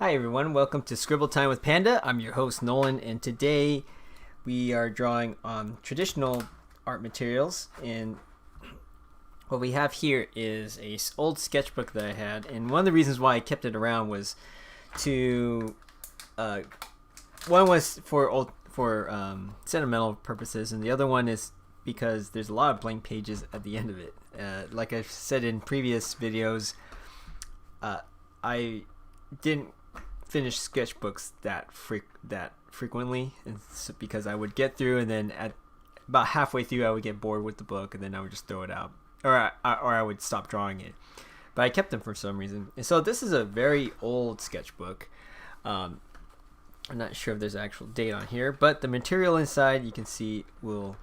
Hi everyone, welcome to Scribble Time with Panda. I'm your host Nolan, and today we are drawing on traditional art materials. And what we have here is a old sketchbook that I had, and one of the reasons why I kept it around was to one was for sentimental purposes, and the other one is because there's a lot of blank pages at the end of it. Like I've said in previous videos, I didn't finish sketchbooks that frequently, and because I would get through, and then at about halfway through I would get bored with the book, and then I would just throw it out, or I would stop drawing it. But I kept them for some reason, and so this is a very old sketchbook. I'm not sure if there's an actual date on here, but the material inside you can see will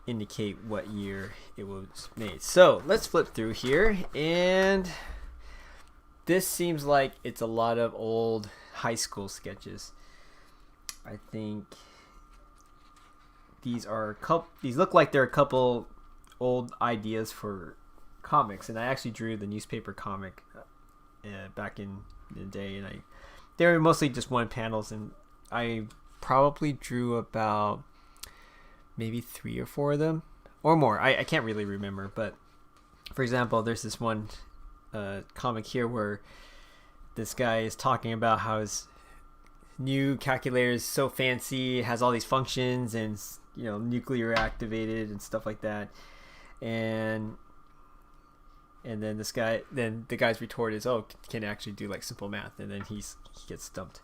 indicate what year it was made. So let's flip through here, and this seems like it's a lot of old high school sketches. I think these look like they're a couple old ideas for comics, and I actually drew the newspaper comic back in the day, and they were mostly just one panels, and I probably drew about maybe 3 or 4 of them or more. I can't really remember, but for example, there's this one comic here where this guy is talking about how his new calculator is so fancy, has all these functions, and nuclear activated and stuff like that, and then the guy's retort is, oh, can actually do like simple math, and then he gets stumped.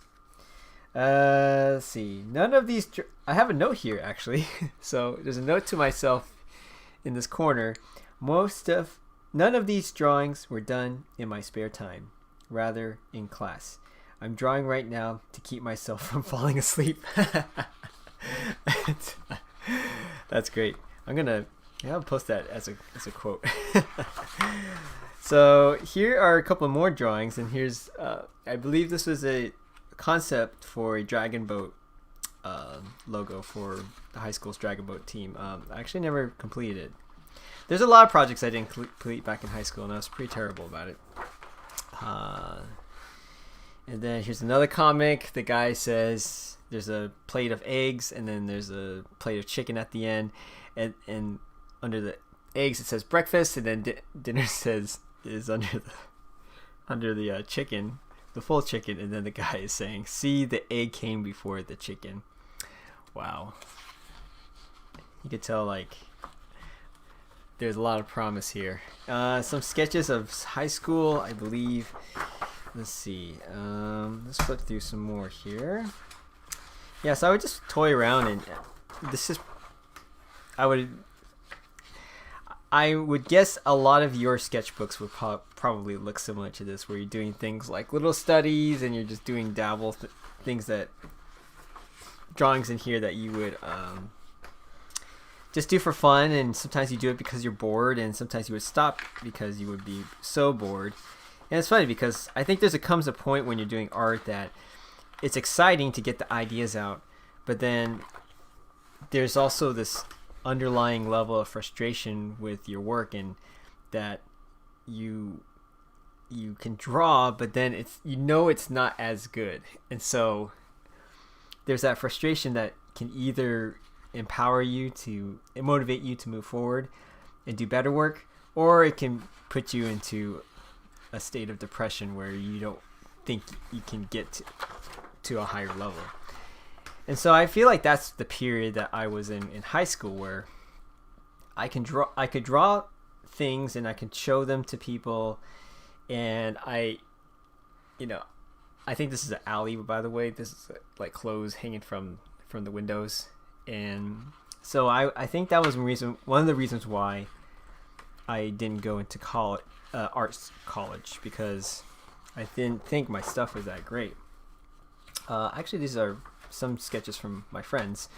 Let's see. None of these. I have a note here actually. So there's a note to myself in this corner. None of these drawings were done in my spare time, rather in class. I'm drawing right now to keep myself from falling asleep. That's great. I'll post that as a quote. So here are a couple more drawings, and here's I believe this was a concept for a Dragon Boat logo for the high school's Dragon Boat team. I actually never completed it. There's a lot of projects I didn't complete back in high school, and I was pretty terrible about it. And then here's another comic. The guy says there's a plate of eggs, and then there's a plate of chicken at the end, and under the eggs it says breakfast, and then dinner is under the chicken, the full chicken, and then the guy is saying, "See, the egg came before the chicken." Wow. You could tell there's a lot of promise here. Some sketches of high school, I believe. Let's see. Let's flip through some more here. Yeah, so I would just toy around, and I would guess a lot of your sketchbooks would probably look similar to this, where you're doing things like little studies, and you're just doing drawings in here that you would just do for fun, and sometimes you do it because you're bored, and sometimes you would stop because you would be so bored. And it's funny because I think comes a point when you're doing art that it's exciting to get the ideas out, but then there's also this underlying level of frustration with your work, and that you can draw, but then it's not as good, and so there's that frustration that can either empower you to motivate you to move forward and do better work, or it can put you into a state of depression where you don't think you can get to a higher level. And so I feel like that's the period that I was in high school, where I could draw things and I could show them to people, and I think this is an alley, by the way. This is like clothes hanging from the windows, and so I think that was one of the reasons why I didn't go into arts college, because I didn't think my stuff was that great. Actually, these are some sketches from my friends.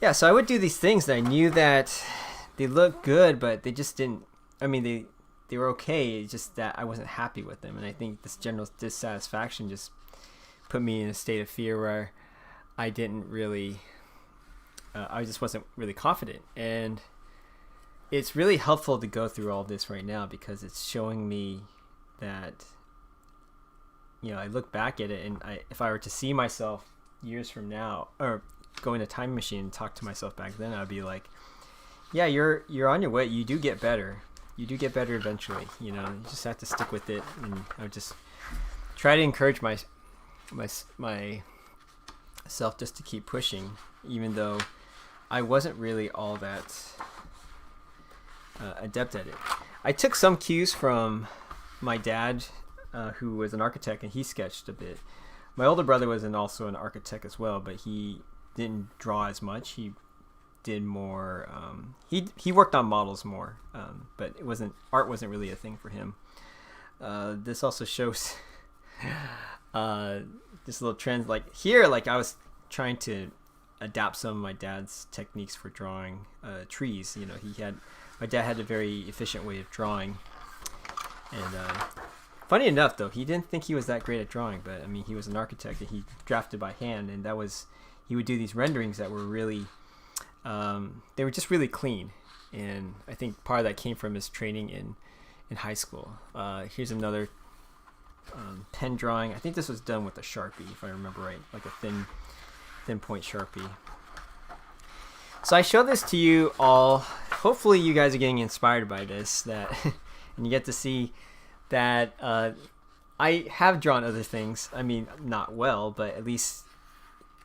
Yeah, so I would do these things that I knew that they looked good, but they just didn't. I mean, they were okay. It's just that I wasn't happy with them, and I think this general dissatisfaction just put me in a state of fear where I didn't really. I just wasn't really confident, and it's really helpful to go through all this right now, because it's showing me that I look back at it, and if I were to see myself years from now, or go in a time machine and talk to myself back then, I'd be like, yeah, you're on your way. You do get better. You do get better eventually. You just have to stick with it. And I would just try to encourage myself just to keep pushing, even though I wasn't really all that adept at it. I took some cues from my dad, who was an architect, and he sketched a bit. My older brother was also an architect as well, but he didn't draw as much. He did more. He worked on models more, but art wasn't really a thing for him. This also shows this little trend. Like here, I was trying to adapt some of my dad's techniques for drawing trees. My dad had a very efficient way of drawing, and Funny enough, though, he didn't think he was that great at drawing, but I mean, he was an architect and he drafted by hand, and he would do these renderings that were really, they were just really clean, and I think part of that came from his training in high school. Here's another pen drawing. I think this was done with a Sharpie, if I remember right, like a thin point Sharpie. So I show this to you all. Hopefully you guys are getting inspired by this, and you get to see that I have drawn other things. I mean, not well, but at least,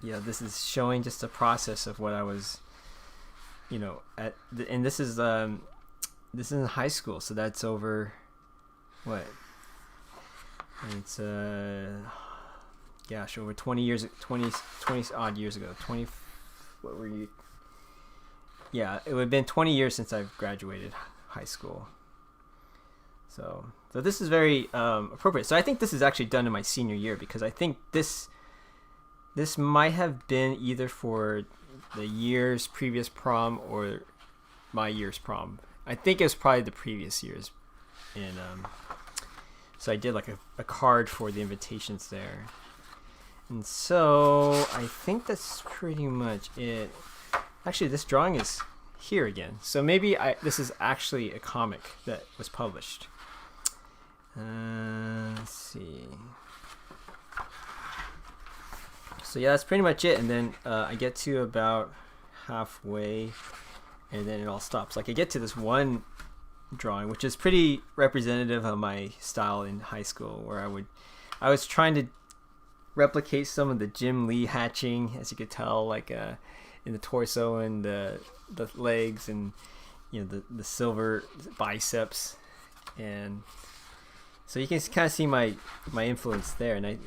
this is showing just a process of what I was, and this is in high school, so that's over, what? It's over 20 odd years ago. 20, what were you? Yeah, it would have been 20 years since I've graduated high school. So this is very appropriate. So I think this is actually done in my senior year, because I think this might have been either for the year's previous prom or my year's prom. I think it was probably the previous year's. And so I did like a card for the invitations there. And so I think that's pretty much it. Actually, this drawing is here again. So maybe this is actually a comic that was published. Let's see. So yeah, that's pretty much it. And then I get to about halfway, and then it all stops. Like I get to this one drawing, which is pretty representative of my style in high school, where I was trying to replicate some of the Jim Lee hatching, as you could tell, like in the torso and the legs, and the silver biceps, and so you can kind of see my influence there. And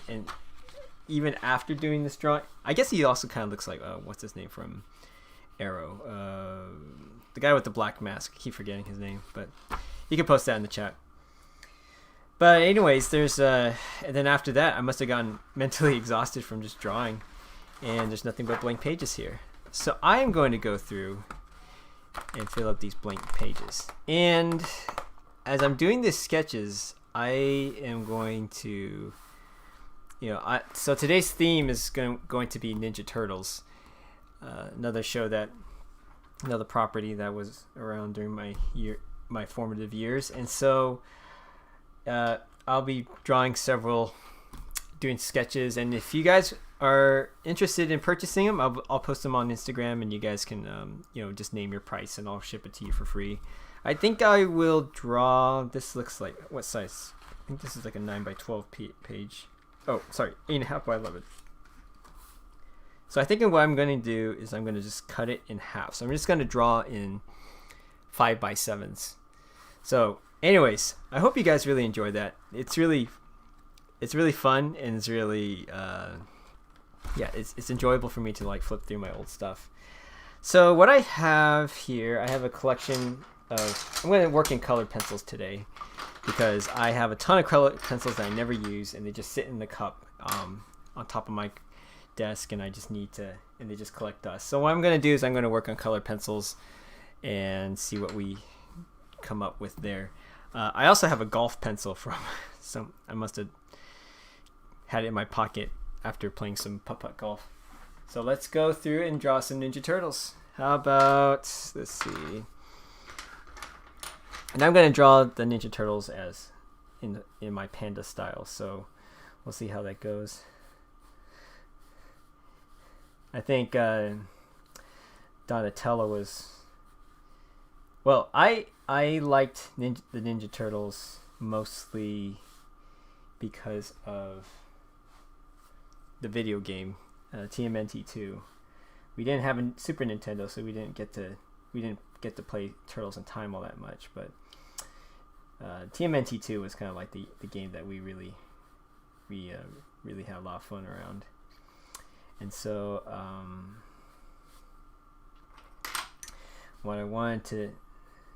even after doing this drawing, I guess he also kind of looks like what's his name from Arrow, the guy with the black mask. I keep forgetting his name, but you can post that in the chat. But anyways, there's and then after that, I must have gotten mentally exhausted from just drawing, and there's nothing but blank pages here. So I am going to go through and fill up these blank pages. And as I'm doing these sketches, I am going to, so today's theme is going to be Ninja Turtles, another property that was around during my formative years. And so I'll be drawing doing sketches, and if you guys are interested in purchasing them, I'll post them on Instagram, and you guys can just name your price and I'll ship it to you for free. I think I will draw, this looks like, what size? I think this is like a 9x12 page. Oh, sorry, 8.5 by 11. So I think what I'm going to do is I'm going to just cut it in half. So I'm just going to draw in 5x7s. So anyways, I hope you guys really enjoyed that. It's really fun, and it's really it's enjoyable for me to like flip through my old stuff. So what I have here, I have a collection of, I'm going to work in colored pencils today, because I have a ton of colored pencils that I never use, and they just sit in the cup on top of my desk, and I just need to, and they just collect dust. So what I'm going to do is I'm going to work on colored pencils and see what we come up with there. I also have a golf pencil from I must have had it in my pocket after playing some putt-putt golf. So let's go through and draw some Ninja Turtles. How about, let's see. And I'm going to draw the Ninja Turtles as in my Panda style. So we'll see how that goes. I think Donatello was, well, I liked the Ninja Turtles mostly because of the video game, TMNT 2. We didn't have a Super Nintendo, so we didn't get to play Turtles in Time all that much. But TMNT 2 was kind of like the game that we really had a lot of fun around. And so what I wanted to,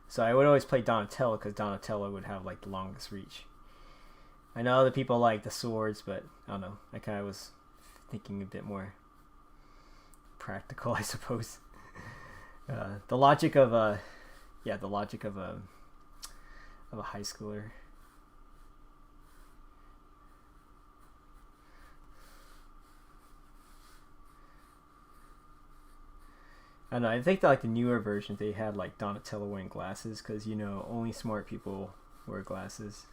so I would always play Donatello, because Donatello would have like the longest reach. I know other people like the swords, but I don't know. I kind of was thinking a bit more practical, I suppose. The logic of a high schooler. I don't know. I think that, like the newer versions, they had like Donatello wearing glasses because only smart people wear glasses.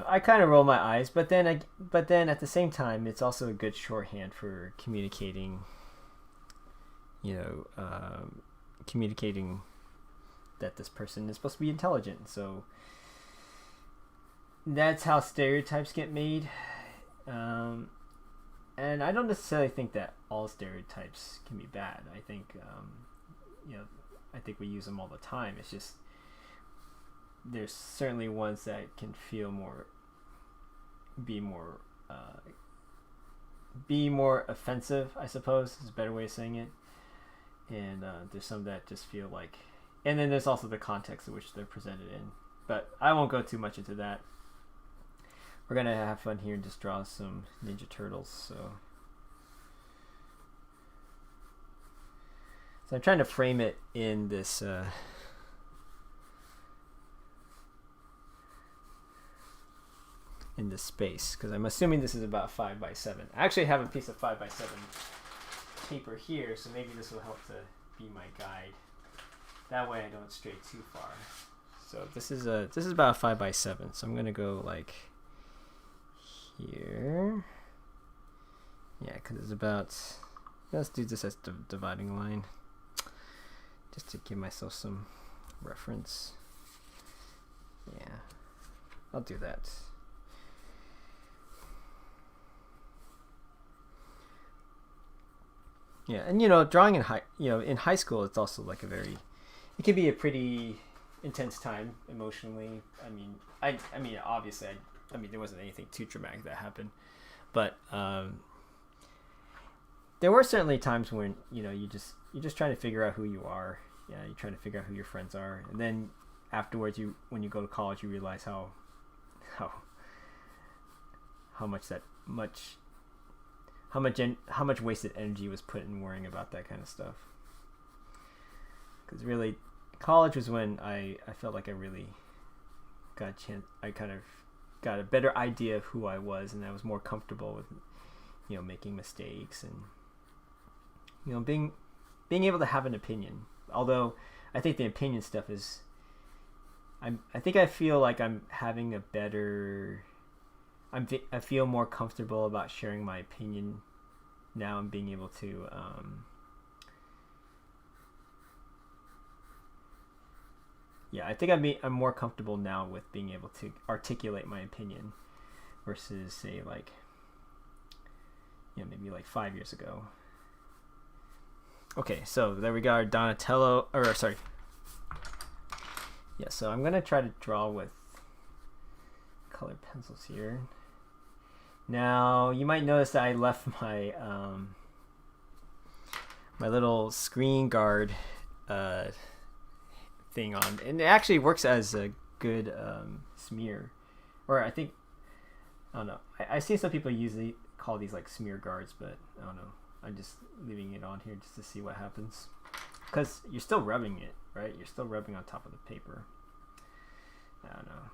I kind of roll my eyes, but then at the same time, it's also a good shorthand for communicating. Communicating that this person is supposed to be intelligent. So that's how stereotypes get made. And I don't necessarily think that all stereotypes can be bad. I think, I think we use them all the time. It's just there's certainly ones that can be more offensive, I suppose is a better way of saying it. And there's some that just feel like, and then there's also the context in which they're presented in. But I won't go too much into that. We're gonna have fun here and just draw some Ninja Turtles. So I'm trying to frame it in this space because I'm assuming this is about 5x7. I actually have a piece of 5x7 paper here, so maybe this will help to be my guide. That way I don't stray too far. So this is about 5x7. So I'm gonna go like here. Yeah, because it's about. Let's do this as the dividing line, just to give myself some reference. Yeah, I'll do that. Yeah, and drawing in high school, it's also like it can be a pretty intense time emotionally. I mean, obviously, there wasn't anything too traumatic that happened, but there were certainly times when you're just trying to figure out who you are. Yeah, you're trying to figure out who your friends are, and then afterwards, when you go to college, you realize how much wasted energy was put in worrying about that kind of stuff. Because really, college was when I felt like I really got a chance. I kind of got a better idea of who I was, and I was more comfortable with making mistakes and being able to have an opinion. Although I think the opinion stuff is I feel like I'm having a better. I feel more comfortable about sharing my opinion now and being able to I think I'm more comfortable now with being able to articulate my opinion versus say like maybe like 5 years ago. Okay, so there we got our Donatello, or sorry. Yeah, so I'm gonna try to draw with colored pencils here. Now you might notice that I left my my little screen guard thing on, and it actually works as a good smear, or I don't know. I see some people usually call these like smear guards, but I don't know. I'm just leaving it on here just to see what happens, because you're still rubbing it, right? You're still rubbing on top of the paper. I don't know.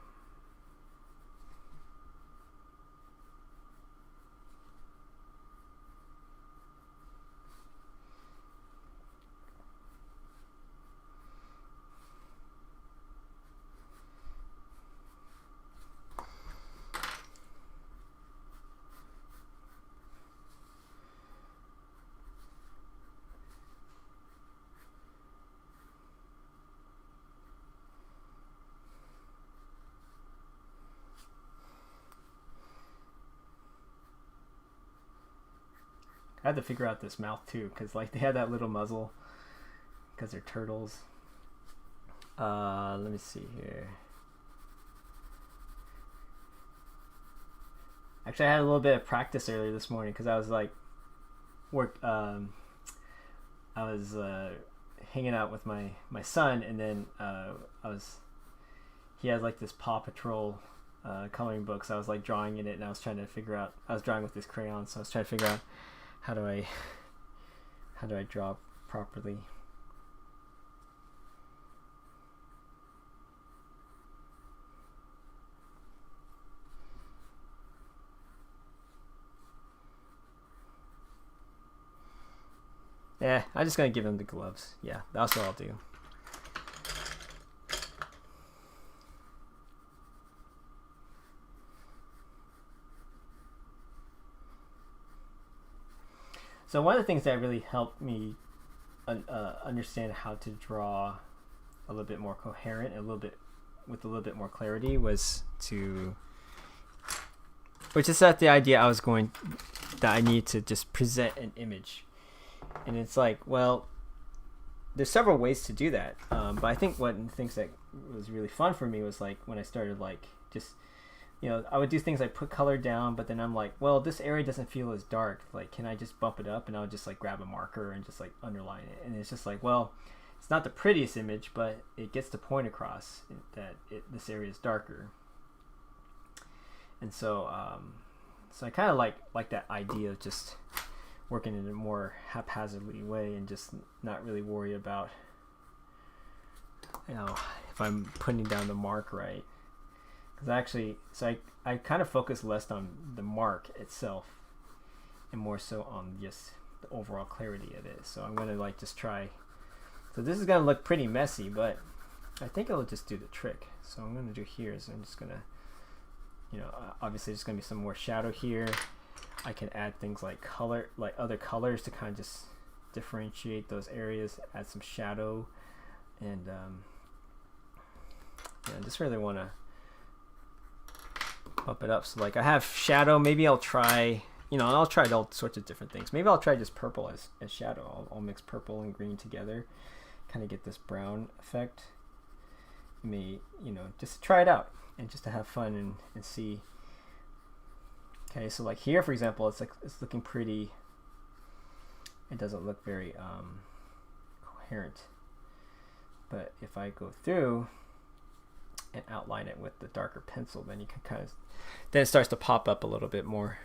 I had to figure out this mouth too, because like they had that little muzzle, because they're turtles. Let me see here. Actually, I had a little bit of practice earlier this morning because I was like, I was hanging out with my son, and then he had like this Paw Patrol coloring book, so I was like drawing in it, and I was drawing with this crayon, so I was trying to figure out how do I draw properly. Yeah, I'm just gonna give him the gloves. Yeah, that's what I'll do. So one of the things that really helped me understand how to draw a little bit more coherent, with a little bit more clarity, which is that the idea that I need to just present an image, and it's like, well, there's several ways to do that, but I think one of the things that was really fun for me was like when I started like just, I would do things like put color down, but then I'm like, well, this area doesn't feel as dark. Like, can I just bump it up? And I would just like grab a marker and just like underline it. And it's just like, well, it's not the prettiest image, but it gets the point across that this area is darker. And so I kind of like that idea of just working in a more haphazardly way and just not really worry about, if I'm putting down the mark right. I kind of focus less on the mark itself and more so on just the overall clarity of it. So I'm going to like just try. So this is going to look pretty messy, but I think it'll just do the trick. So I'm going to do here is I'm just going to, obviously there's going to be some more shadow here. I can add things like color, like other colors to kind of just differentiate those areas, add some shadow, and I just really want to bump it up. So like I have shadow, maybe I'll try, I'll try all sorts of different things. Maybe I'll try just purple as shadow. I'll mix purple and green together, kind of get this brown effect. Just try it out and just to have fun and see. Okay, so like here, for example, it's looking pretty. It doesn't look very coherent. But if I go through and outline it with the darker pencil, then you can then it starts to pop up a little bit more.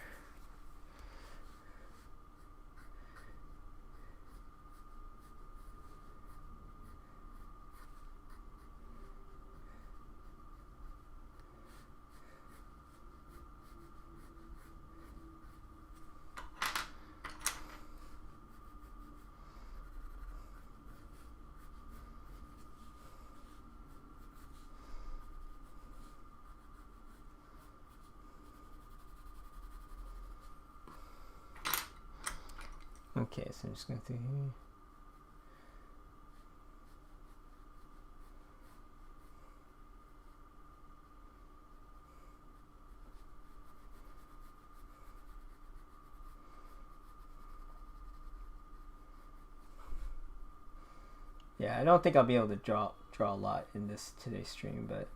Okay, so I'm just going through here. Yeah, I don't think I'll be able to draw a lot in today's stream, but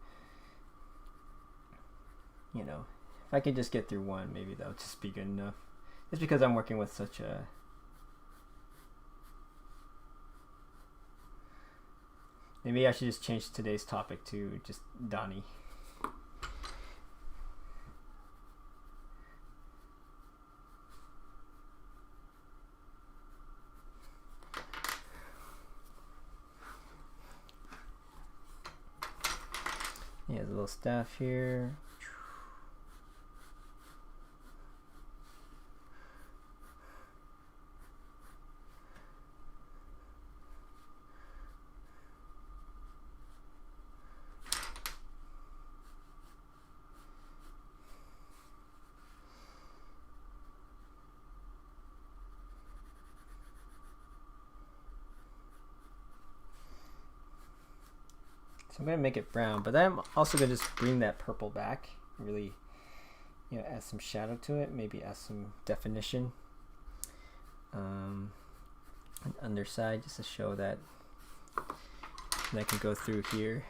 if I could just get through one, maybe that would just be good enough. Just because I'm working with such a maybe I should just change today's topic to just Donnie. He has a little staff here. So I'm going to make it brown, but then I'm also going to just bring that purple back, really, add some shadow to it, maybe add some definition on the underside just to show that I can go through here.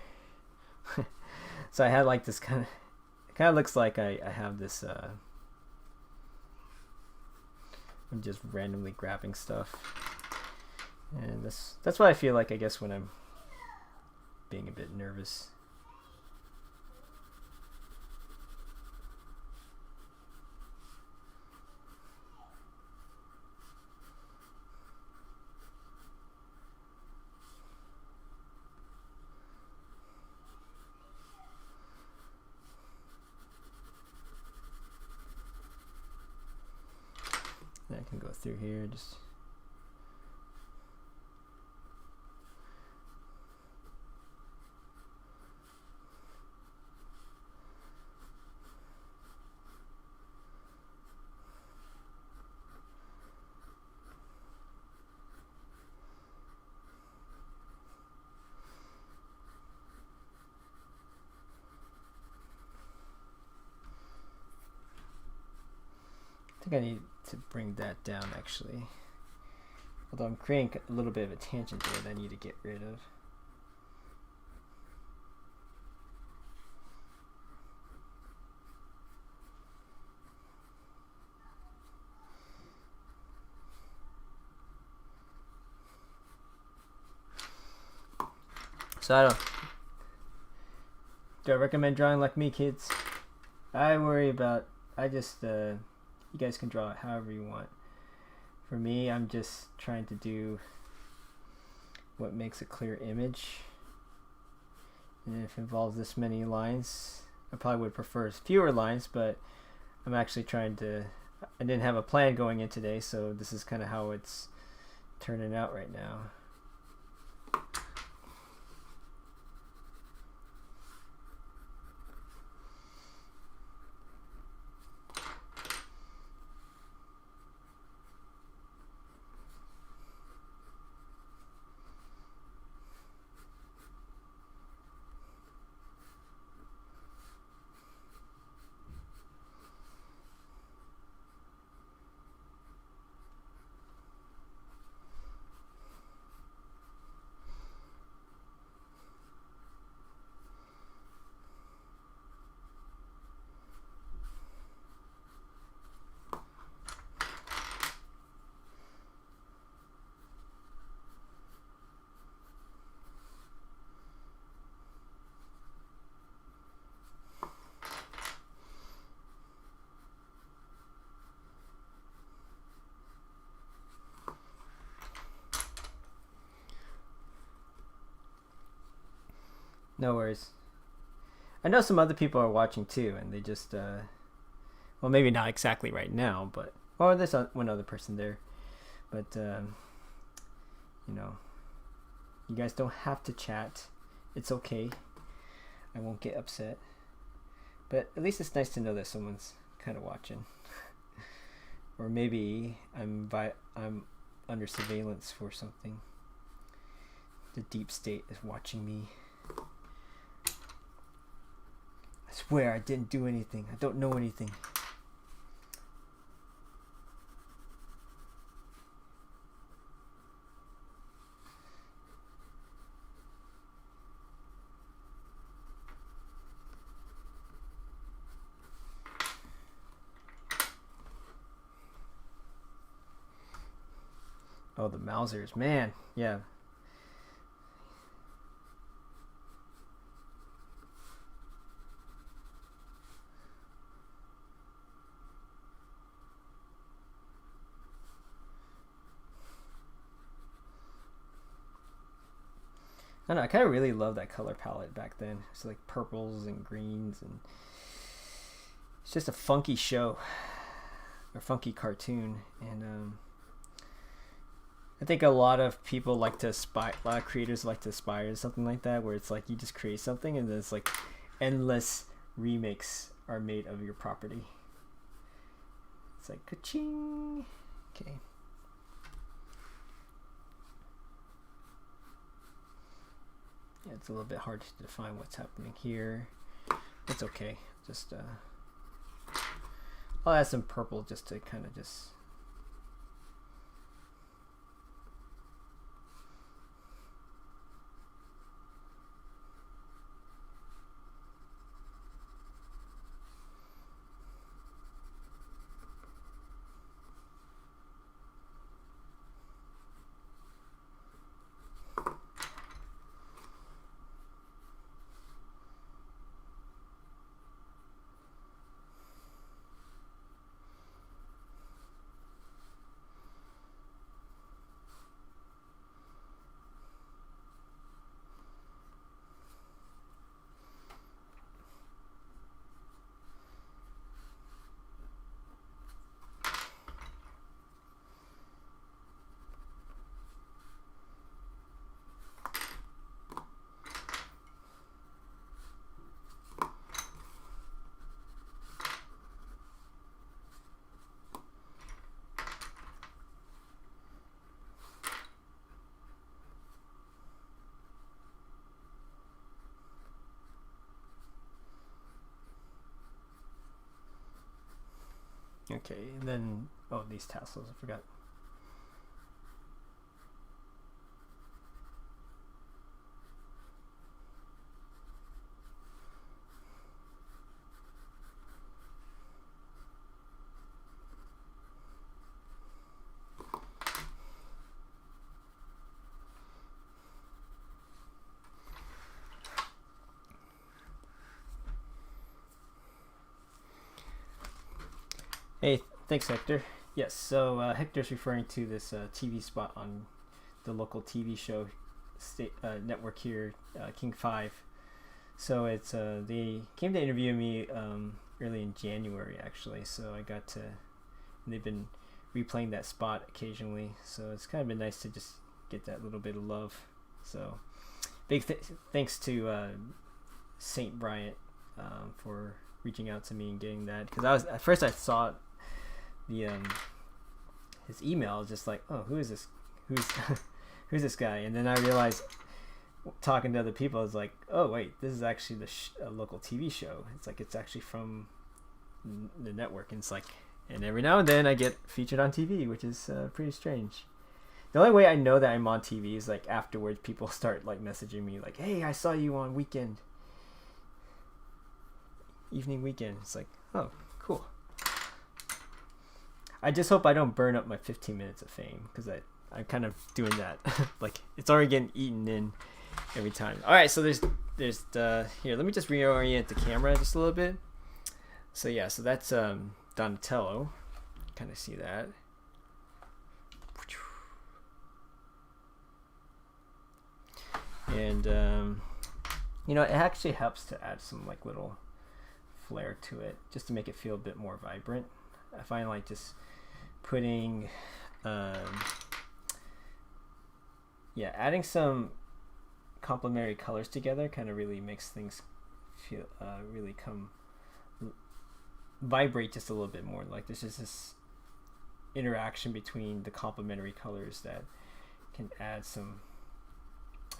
So I had like this it kind of looks like I have this, I'm just randomly grabbing stuff. And that's what I feel like, I guess, when I'm being a bit nervous. And I can go through here, just I think I need to bring that down actually. Although I'm creating a little bit of a tangent there that I need to get rid of. So do I recommend drawing like me, kids? I just you guys can draw it however you want. For me, I'm just trying to do what makes a clear image. And if it involves this many lines, I probably would prefer fewer lines, but I'm actually trying to, I didn't have a plan going in today, so this is kind of how it's turning out right now. No worries. I know some other people are watching too, and they just, well, maybe not exactly right now, but, or there's one other person there. But, you know, you guys don't have to chat. It's okay. I won't get upset. But at least it's nice to know that someone's kind of watching. Or maybe I'm under surveillance for something. The deep state is watching me. I swear I didn't do anything. I don't know anything. Oh, the Mausers, man. Yeah. I don't know, I kind of really love that color palette back then. It's like purples and greens, and it's just a funky show, or funky cartoon. And I think a lot of people like to aspire, a lot of creators like to aspire to something like that, where it's like you just create something and then it's like endless remakes are made of your property. It's like ka-ching. Okay. Yeah, it's a little bit hard to define what's happening here. It's okay. Just I'll add some purple just to kind of just. Okay, and then these tassels, I forgot. Hey, thanks, Hector. Yes, so Hector's referring to this TV spot on the local TV show network here, King 5. So it's they came to interview me early in January, actually. So I got to, and they've been replaying that spot occasionally. So it's kind of been nice to just get that little bit of love. So big thanks to Saint Bryant for reaching out to me and getting that, because at first I saw the his email, just like, oh, who is this? Who's this guy? And then I realized, talking to other people, I was like, oh wait, this is actually a local TV show. It's actually from the network, and it's like, and every now and then I get featured on TV, which is pretty strange. The only way I know that I'm on TV is like afterwards, people start like messaging me like, hey, I saw you on Evening Weekend. It's like, oh, cool. I just hope I don't burn up my 15 minutes of fame, because I'm kind of doing that. Like, it's already getting eaten in every time. All right, so there's here. Let me just reorient the camera just a little bit. So yeah, so that's Donatello. Kind of see that. And it actually helps to add some like little flair to it, just to make it feel a bit more vibrant. I find like just putting adding some complementary colors together kind of really makes things feel really vibrate just a little bit more. Like there's just this interaction between the complementary colors that can add some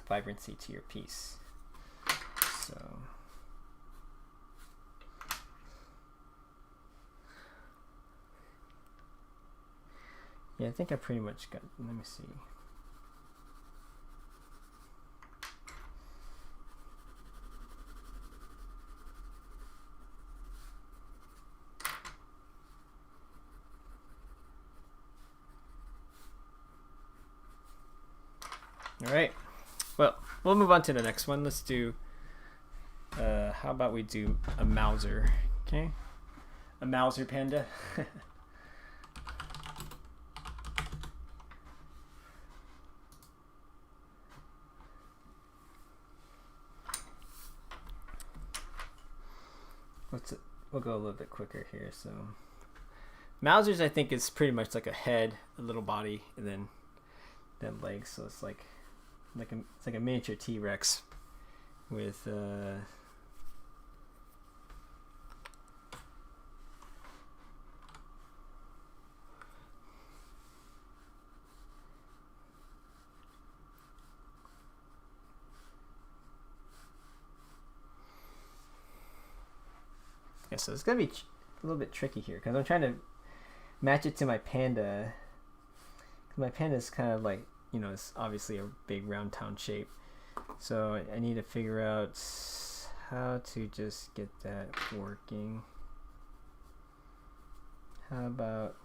vibrancy to your piece. So yeah, I think I pretty much got, let me see. All right, well, we'll move on to the next one. Let's do, how about we do a Mauser, okay? A Mauser panda. We'll go a little bit quicker here. So Mausers, I think, is pretty much like a head, a little body, and then legs. So it's like a miniature T-Rex with yeah, so it's gonna be a little bit tricky here, because I'm trying to match it to my panda. My panda is kind of like, it's obviously a big round town shape. So I need to figure out how to just get that working. How about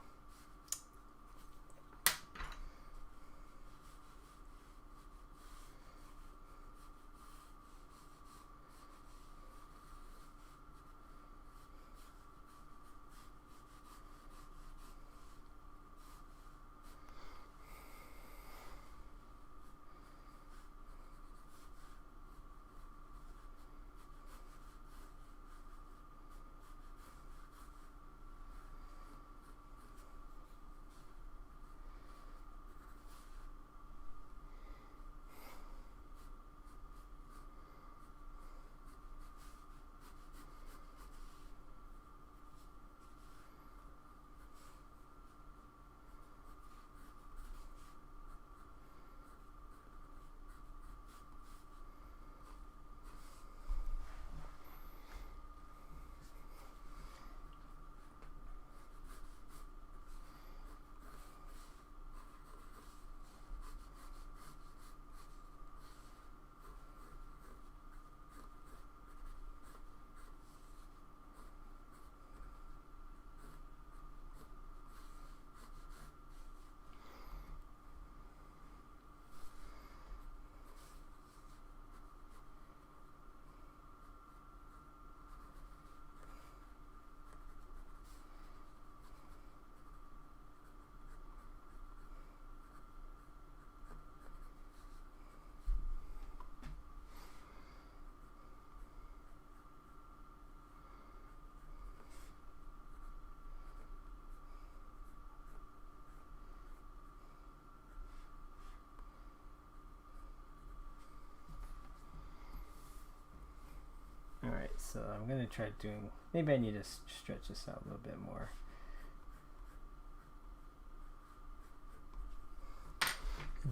So I'm gonna try doing. Maybe I need to stretch this out a little bit more.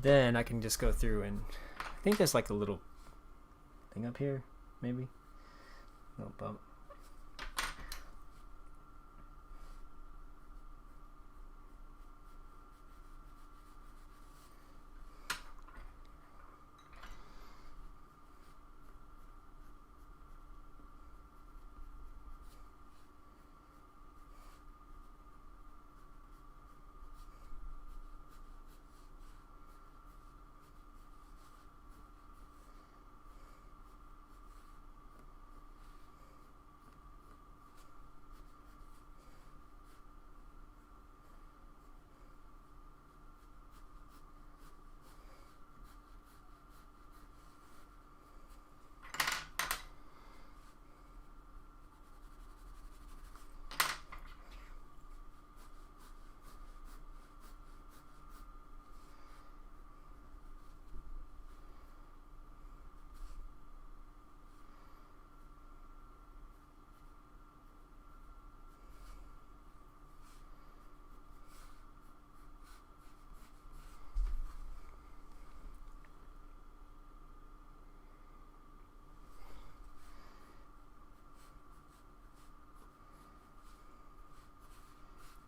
Then I can just go through and I think there's like a little thing up here, maybe. Little bump.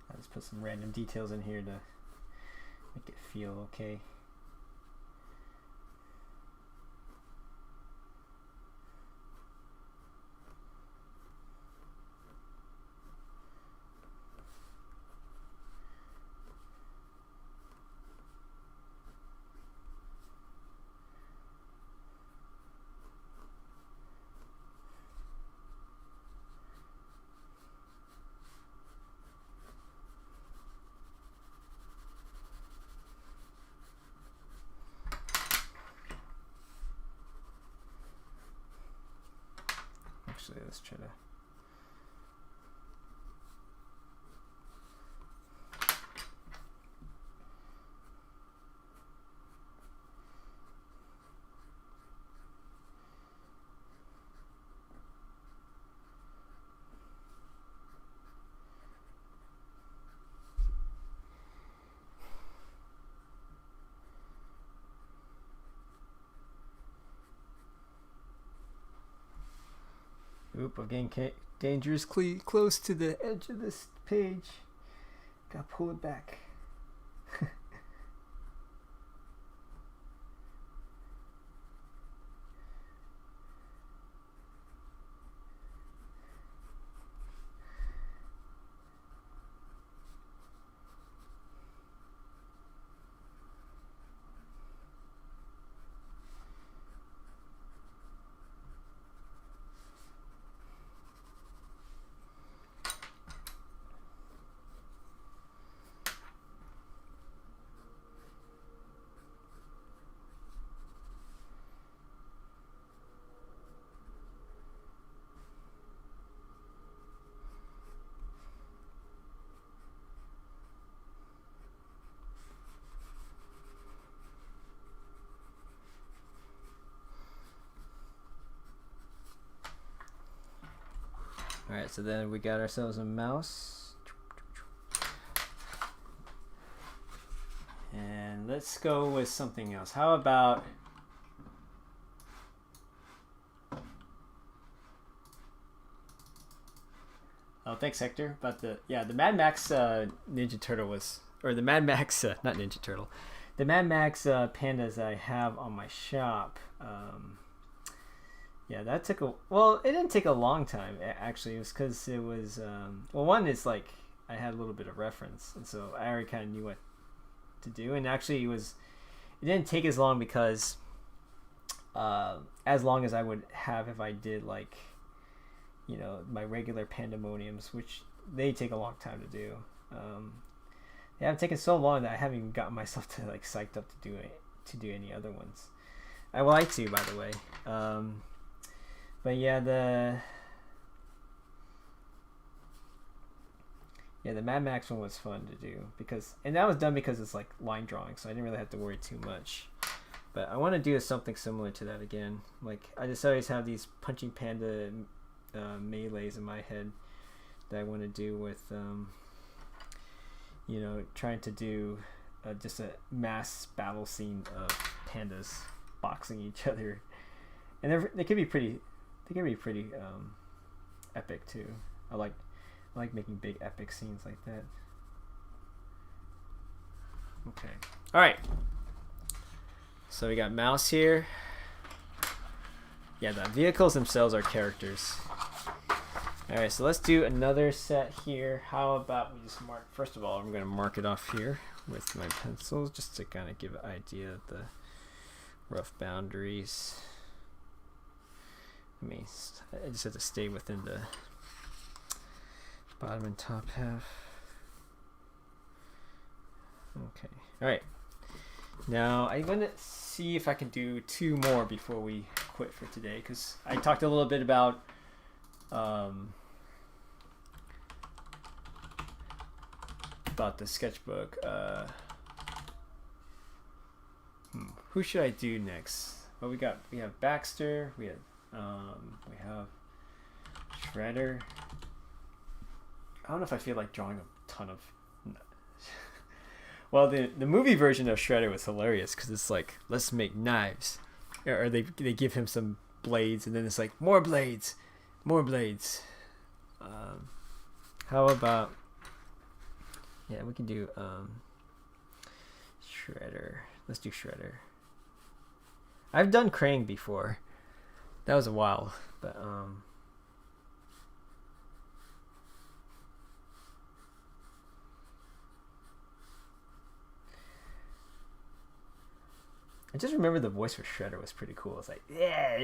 I'll just put some random details in here to make it feel okay. Actually, let's try to. Oop, I'm getting dangerously close to the edge of this page. Gotta pull it back. Alright, so then we got ourselves a mouse. And let's go with something else. How about... Oh, thanks, Hector. But the Mad Max Ninja Turtle was... Or the Mad Max... not Ninja Turtle. The Mad Max pandas I have on my shop... yeah, that took a... Well, it didn't take a long time, actually. It was because it was... well, one is like... I had a little bit of reference. And so I already kind of knew what to do. And actually, it didn't take as long because... as long as I would have if I did, like... You know, my regular pandemoniums, which they take a long time to do. They have taken so long that I haven't even gotten myself to, like, psyched up to do any other ones. I would like to, by the way. But yeah, the Mad Max one was fun to do and that was done because it's like line drawing, so I didn't really have to worry too much. But I want to do something similar to that again. Like I just always have these punching panda melees in my head that I want to do with, trying to do just a mass battle scene of pandas boxing each other, and they can be pretty epic too. I like making big epic scenes like that. Okay. All right. So we got Mouse here. Yeah, the vehicles themselves are characters. All right, so let's do another set here. How about we just mark, first of all, I'm going to mark it off here with my pencils just to kind of give an idea of the rough boundaries. I just have to stay within the bottom and top half. Okay. All right. Now I'm going to see if I can do 2 more before we quit for today, because I talked a little bit about the sketchbook. Who should I do next? Well, we have Baxter. We have Shredder. I don't know if I feel like drawing a ton of. Well, the movie version of Shredder was hilarious because it's like, let's make knives, or they give him some blades, and then it's like more blades. How about, yeah, we can do Shredder. Let's do Shredder. I've done Krang before. That was a while, but I just remember the voice for Shredder was pretty cool. It's like, yeah.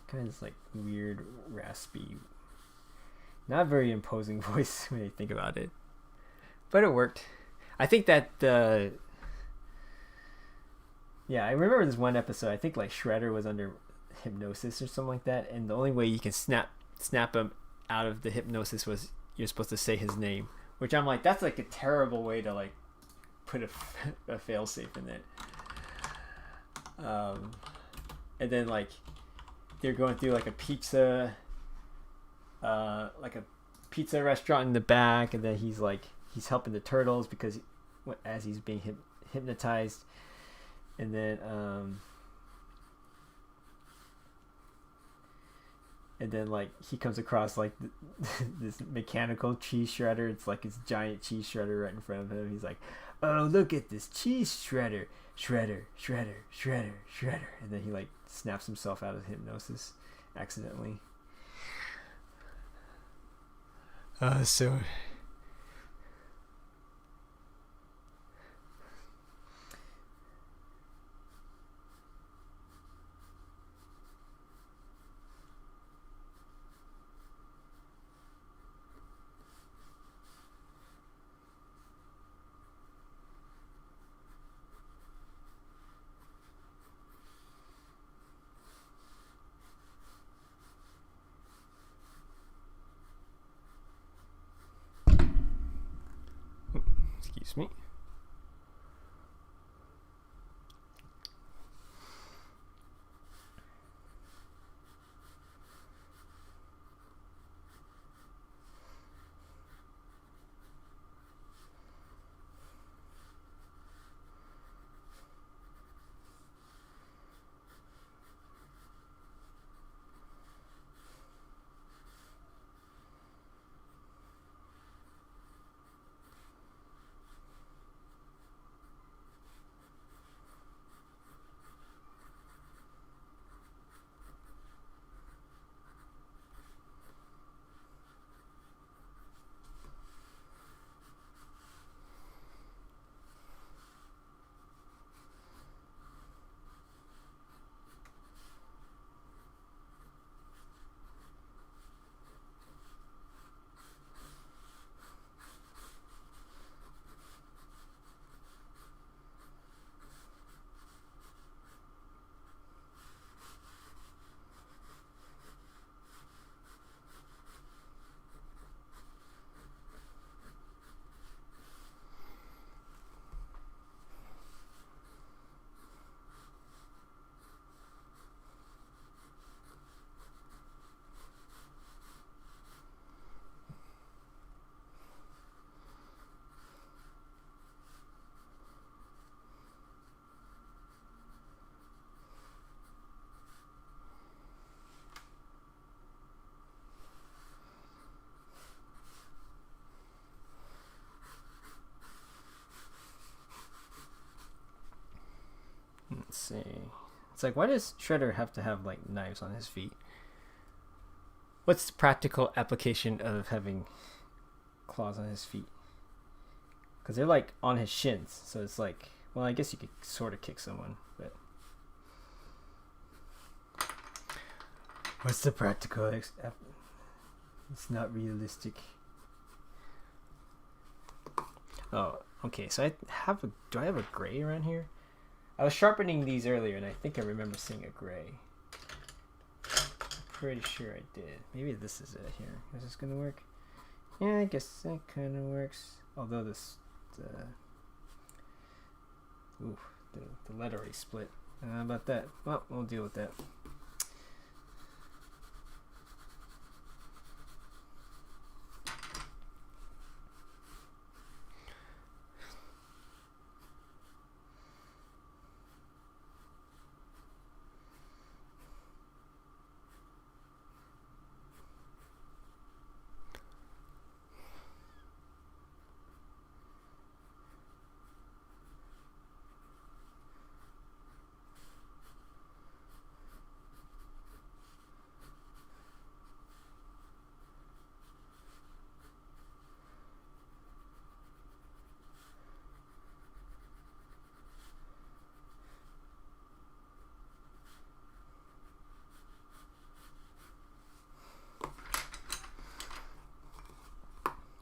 Kind of this like weird, raspy, not very imposing voice when you think about it. But it worked. I think that yeah, I remember this one episode. I think like Shredder was under hypnosis or something like that, and the only way you can snap him out of the hypnosis was you're supposed to say his name. Which I'm like, that's like a terrible way to like put a failsafe in it. And then like they're going through like a pizza restaurant in the back, and then he's helping the turtles because as he's being hypnotized, and then like he comes across like this mechanical cheese shredder. It's like his giant cheese shredder right in front of him. He's like, "Oh, look at this cheese shredder, shredder." And then he like snaps himself out of hypnosis accidentally. So excuse me. see. It's like, why does Shredder have to have like knives on his feet? What's the practical application of having claws on his feet? Because they're like on his shins, so it's like, well, I guess you could sort of kick someone, but what's the practical? It's not realistic. Oh, okay. So do I have a gray around here? I was sharpening these earlier, and I think I remember seeing a gray. Pretty sure I did. Maybe this is it here. Is this gonna work? Yeah, I guess that kind of works. Although the letter already split. How about that? Well, we'll deal with that.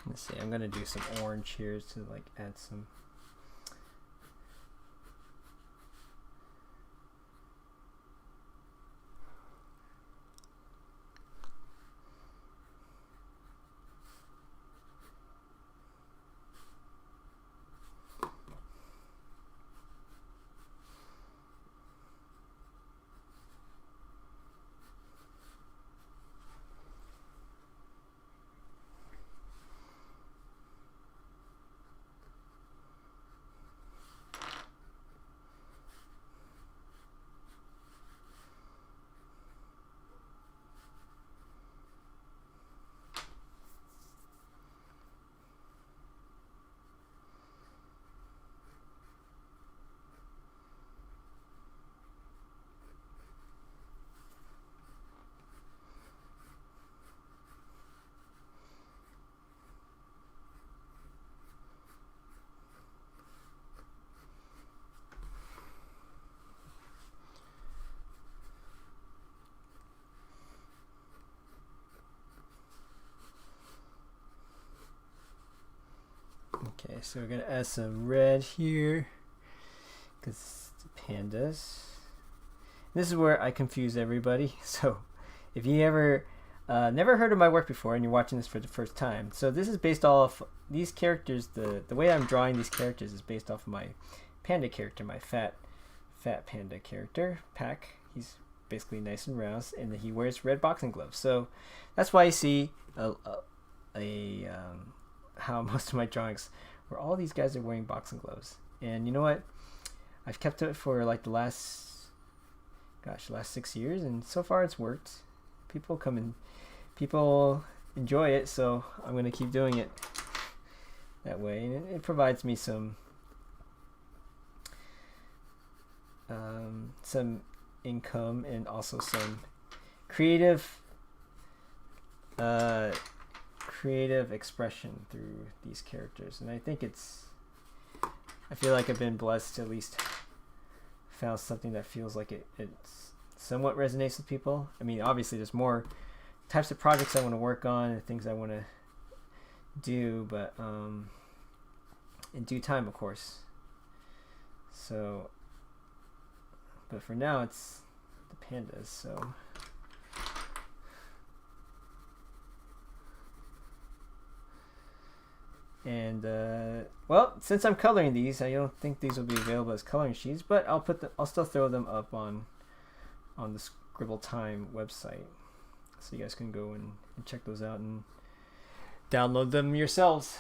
Let's see, I'm gonna do some orange here to like add some. Okay, so we're gonna add some red here because it's the pandas. This is where I confuse everybody. So if you ever never heard of my work before and you're watching this for the first time, so this is based off these characters. The way I'm drawing these characters is based off of my panda character, my fat panda character, Pack. He's basically nice and round, and he wears red boxing gloves. So that's why you see how most of my drawings, where all these guys are wearing boxing gloves. And you know what? I've kept it for like the last 6 years, and so far it's worked. People enjoy it, so I'm gonna keep doing it that way, and it provides me some income and also some creative expression through these characters. And I feel like I've been blessed to at least found something that feels like it somewhat resonates with people. I mean, obviously there's more types of projects I want to work on and things I want to do, but in due time, of course. So, but for now it's the pandas. So and well, since I'm coloring these, I don't think these will be available as coloring sheets, but I'll still throw them up on the Scribble Time website, so you guys can go and check those out and download them yourselves.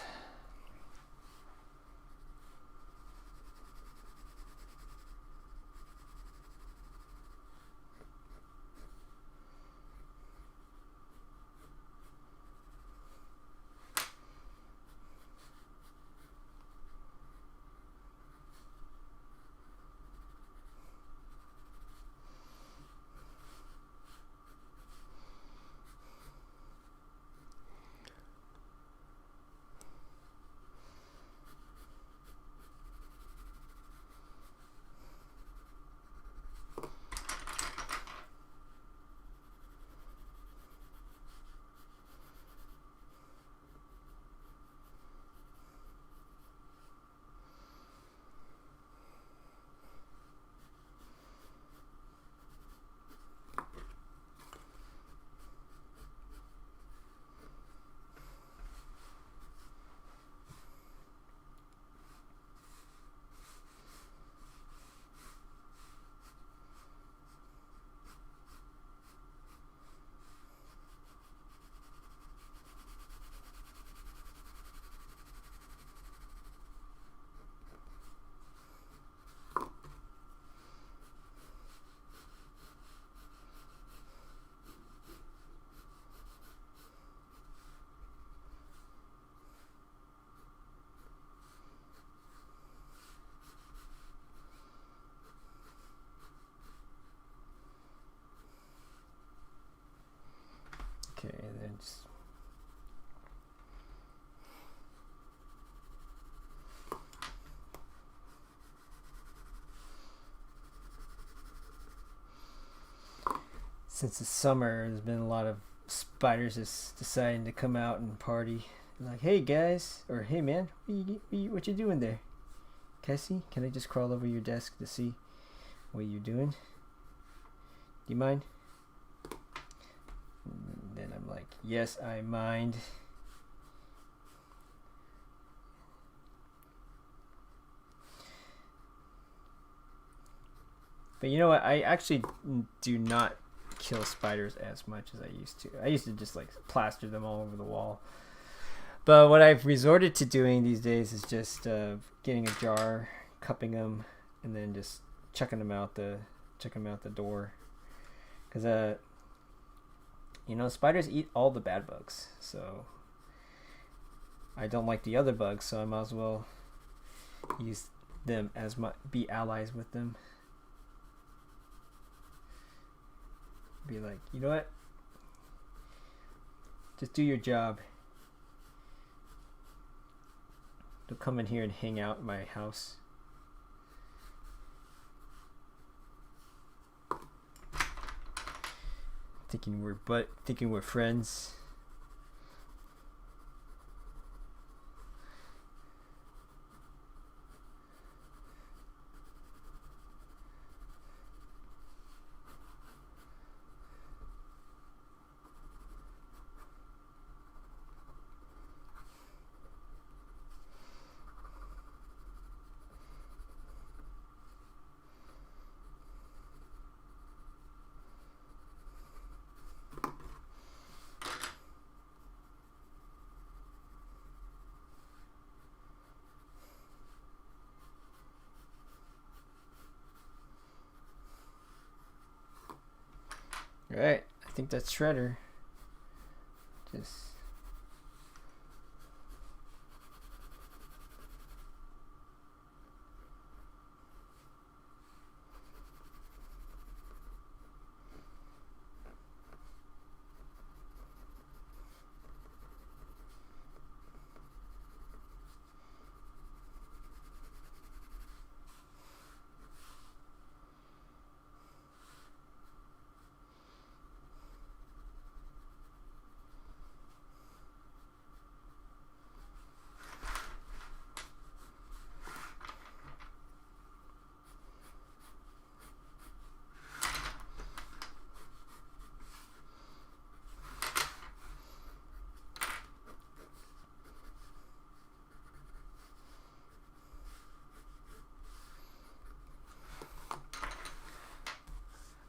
Okay, and then just since it's summer, there's been a lot of spiders just deciding to come out and party. Like, hey guys, or hey man, what you doing there? Cassie, can I just crawl over your desk to see what you're doing? Do you mind? And then I'm like, yes, I mind. But you know what? I actually do not kill spiders as much as I used to. I used to just like plaster them all over the wall. But what I've resorted to doing these days is just getting a jar, cupping them, and then just chucking them out the door. Because you know, spiders eat all the bad bugs, so I don't like the other bugs, so I might as well use them as be allies with them. Be like, you know what? Just do your job. Don't come in here and hang out in my house. Thinking we're friends. Alright, I think that's Shredder. Just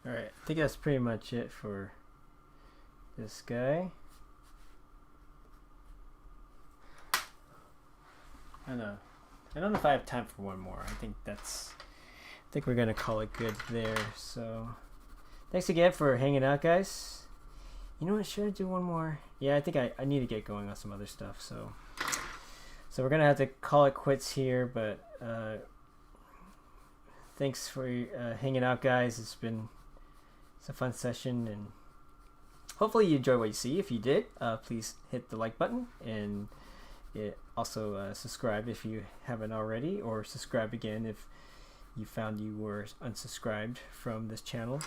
alright, I think that's pretty much it for this guy. I don't know if I have time for one more. I think we're gonna call it good there. So thanks again for hanging out, guys. You know what, should I do one more? Yeah, I think I need to get going on some other stuff, so we're gonna have to call it quits here, but thanks for hanging out, guys. It's a fun session, and hopefully you enjoy what you see. If you did, please hit the like button, and also subscribe if you haven't already, or subscribe again if you found you were unsubscribed from this channel.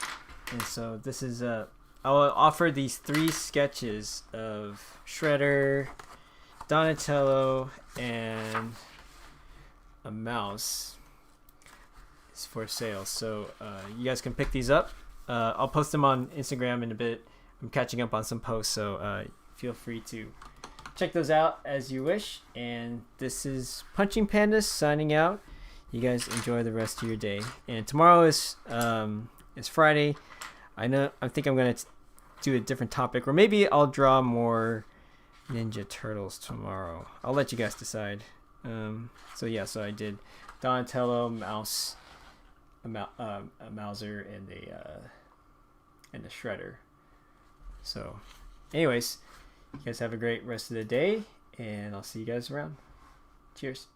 And so this is I'll offer these 3 sketches of Shredder, Donatello, and a mouse is for sale. So you guys can pick these up. I'll post them on Instagram in a bit. I'm catching up on some posts, so feel free to check those out as you wish. And this is Punching Pandas signing out. You guys enjoy the rest of your day. And tomorrow is Friday. I think I'm gonna do a different topic, or maybe I'll draw more Ninja Turtles tomorrow. I'll let you guys decide. So I did Donatello, Mouse, a Mouser, and a Shredder. So anyways, you guys have a great rest of the day, and I'll see you guys around. Cheers.